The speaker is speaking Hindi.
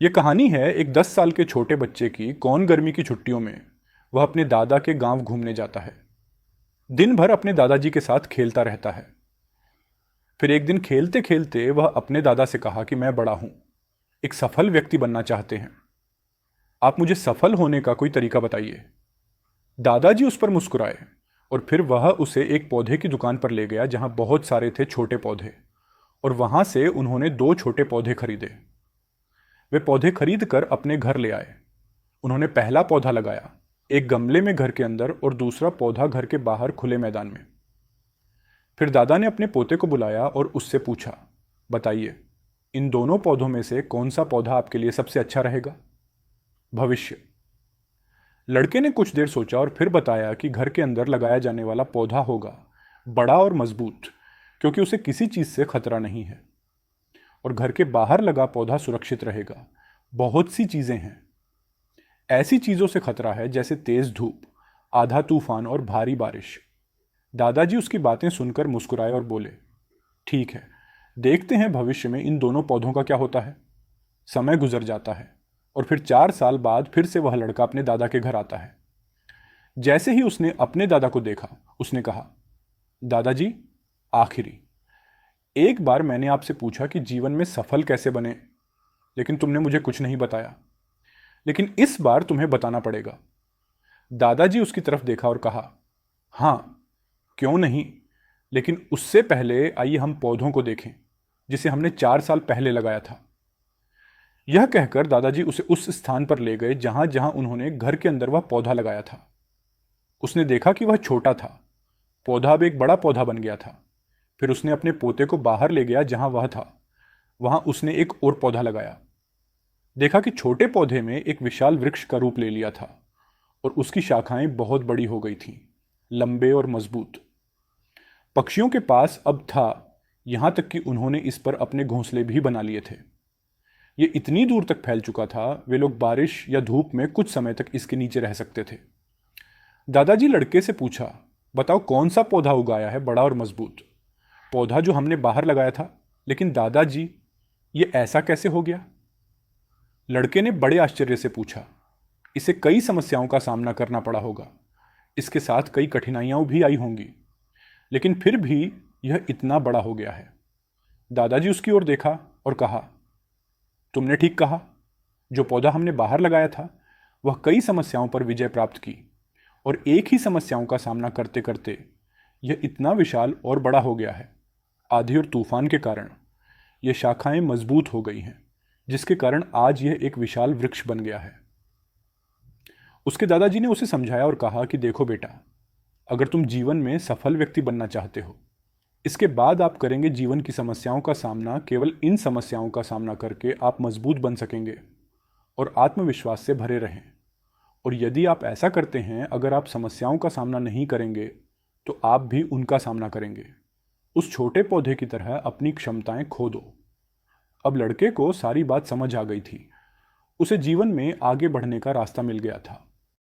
ये कहानी है एक 10 साल के छोटे बच्चे की। कौन गर्मी की छुट्टियों में वह अपने दादा के गांव घूमने जाता है। दिन भर अपने दादाजी के साथ खेलता रहता है। फिर एक दिन खेलते खेलते वह अपने दादा से कहा कि मैं बड़ा हूं, एक सफल व्यक्ति बनना चाहते हैं। आप मुझे सफल होने का कोई तरीका बताइए। दादाजी उस पर मुस्कुराए और फिर वह उसे एक पौधे की दुकान पर ले गया जहां बहुत सारे थे छोटे पौधे, और वहां से उन्होंने 2 छोटे पौधे खरीदे। वे पौधे खरीद कर अपने घर ले आए। उन्होंने पहला पौधा लगाया एक गमले में घर के अंदर और दूसरा पौधा घर के बाहर खुले मैदान में। फिर दादा ने अपने पोते को बुलाया और उससे पूछा, बताइए इन दोनों पौधों में से कौन सा पौधा आपके लिए सबसे अच्छा रहेगा। भविष्य। लड़के ने कुछ देर सोचा और फिर बताया कि घर के अंदर लगाया जाने वाला पौधा होगा बड़ा और मजबूत, क्योंकि उसे किसी चीज से खतरा नहीं है। और घर के बाहर लगा पौधा सुरक्षित रहेगा। बहुत सी चीजें हैं, ऐसी चीजों से खतरा है जैसे तेज धूप, आधा तूफान और भारी बारिश। दादाजी उसकी बातें सुनकर मुस्कुराए और बोले, ठीक है, देखते हैं भविष्य में इन दोनों पौधों का क्या होता है। समय गुजर जाता है और फिर 4 साल बाद फिर से वह लड़का अपने दादा के घर आता है। जैसे ही उसने अपने दादा को देखा, उसने कहा, दादाजी, आखिरी एक बार मैंने आपसे पूछा कि जीवन में सफल कैसे बने, लेकिन तुमने मुझे कुछ नहीं बताया। लेकिन इस बार तुम्हें बताना पड़ेगा। दादाजी उसकी तरफ देखा और कहा, हां, क्यों नहीं, लेकिन उससे पहले आइए हम पौधों को देखें जिसे हमने 4 साल पहले लगाया था। यह कहकर दादाजी उसे उस स्थान पर ले गए जहां जहां उन्होंने घर के अंदर वह पौधा लगाया था। उसने देखा कि वह छोटा था, पौधा अब एक बड़ा पौधा बन गया था। फिर उसने अपने पोते को बाहर ले गया जहां वह था। वहां उसने एक और पौधा लगाया। देखा कि छोटे पौधे में एक विशाल वृक्ष का रूप ले लिया था और उसकी शाखाएं बहुत बड़ी हो गई थीं, लंबे और मजबूत। पक्षियों के पास अब था, यहां तक कि उन्होंने इस पर अपने घोंसले भी बना लिए थे। ये इतनी दूर तक फैल चुका था, वे लोग बारिश या धूप में कुछ समय तक इसके नीचे रह सकते थे। दादाजी लड़के से पूछा, बताओ कौन सा पौधा उगाया है बड़ा और मजबूत। पौधा जो हमने बाहर लगाया था। लेकिन दादाजी, ये ऐसा कैसे हो गया। लड़के ने बड़े आश्चर्य से पूछा, इसे कई समस्याओं का सामना करना पड़ा होगा, इसके साथ कई कठिनाइयां भी आई होंगी, लेकिन फिर भी यह इतना बड़ा हो गया है। दादाजी उसकी ओर देखा और कहा, तुमने ठीक कहा, जो पौधा हमने बाहर लगाया था वह कई समस्याओं पर विजय प्राप्त की, और एक ही समस्याओं का सामना करते करते यह इतना विशाल और बड़ा हो गया है। आंधी और तूफान के कारण ये शाखाएं मजबूत हो गई हैं, जिसके कारण आज यह एक विशाल वृक्ष बन गया है। उसके दादाजी ने उसे समझाया और कहा कि देखो बेटा, अगर तुम जीवन में सफल व्यक्ति बनना चाहते हो, इसके बाद आप करेंगे जीवन की समस्याओं का सामना, केवल इन समस्याओं का सामना करके आप मजबूत बन सकेंगे और आत्मविश्वास से भरे रहें। और यदि आप ऐसा करते हैं, अगर आप समस्याओं का सामना नहीं करेंगे तो आप भी उनका सामना करेंगे। उस छोटे पौधे की तरह अपनी क्षमताएं खो दो। अब लड़के को सारी बात समझ आ गई थी। उसे जीवन में आगे बढ़ने का रास्ता मिल गया था।